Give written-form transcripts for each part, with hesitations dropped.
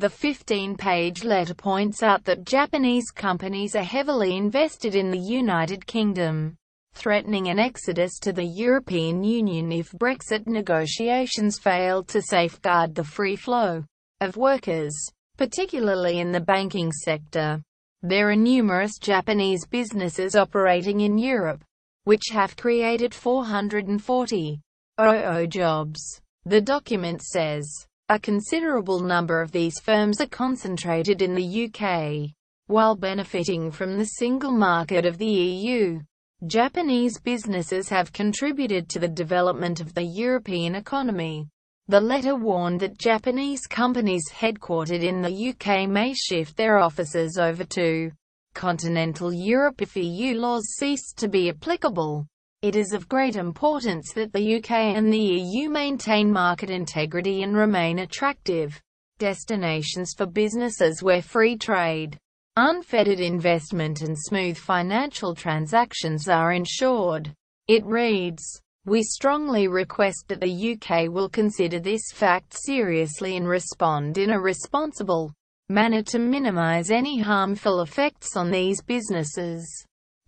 The 15-page letter points out that Japanese companies are heavily invested in the United Kingdom, threatening an exodus to the European Union if Brexit negotiations fail to safeguard the free flow of workers, particularly in the banking sector. There are numerous Japanese businesses operating in Europe, which have created 440,000 jobs. The document says, a considerable number of these firms are concentrated in the UK. While benefiting from the single market of the EU, Japanese businesses have contributed to the development of the European economy. The letter warned that Japanese companies headquartered in the UK may shift their offices over to continental Europe if EU laws cease to be applicable. It is of great importance that the UK and the EU maintain market integrity and remain attractive destinations for businesses where free trade, unfettered investment and smooth financial transactions are ensured. It reads, "We strongly request that the UK will consider this fact seriously and respond in a responsible manner to minimize any harmful effects on these businesses."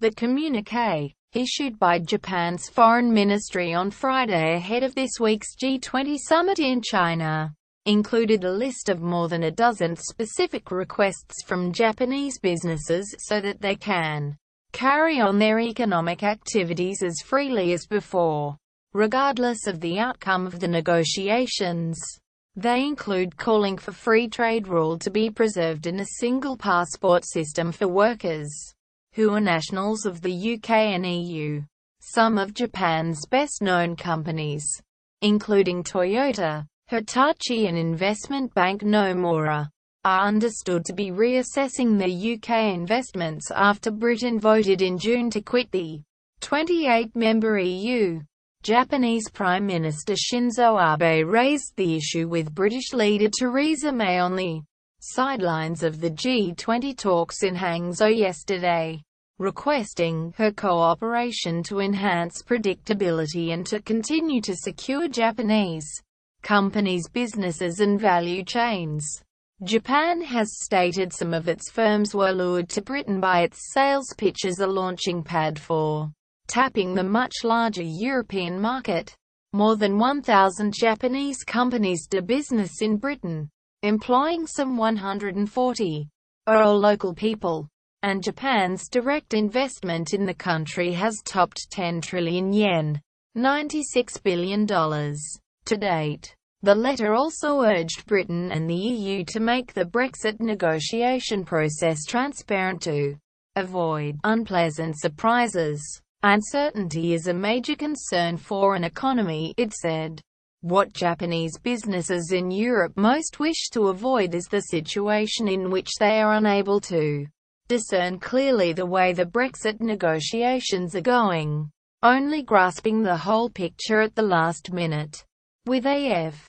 The communiqué, issued by Japan's foreign ministry on Friday ahead of this week's G20 summit in China, included a list of more than a dozen specific requests from Japanese businesses so that they can carry on their economic activities as freely as before, regardless of the outcome of the negotiations. They include calling for free trade rule to be preserved and a single passport system for workers who are nationals of the UK and EU. Some of Japan's best-known companies, including Toyota, Hitachi and investment bank Nomura, are understood to be reassessing their UK investments after Britain voted in June to quit the 28-member EU. Japanese Prime Minister Shinzo Abe raised the issue with British leader Theresa May on the sidelines of the G20 talks in Hangzhou yesterday, requesting her cooperation to enhance predictability and to continue to secure Japanese companies' businesses and value chains. Japan has stated some of its firms were lured to Britain by its sales pitch as a launching pad for tapping the much larger European market. More than 1,000 Japanese companies do business in Britain, employing some 140 local people, and Japan's direct investment in the country has topped 10 trillion yen, $96 billion. To date, the letter also urged Britain and the EU to make the Brexit negotiation process transparent to avoid unpleasant surprises. Uncertainty is a major concern for an economy, it said. What Japanese businesses in Europe most wish to avoid is the situation in which they are unable to discern clearly the way the Brexit negotiations are going, only grasping the whole picture at the last minute. With AF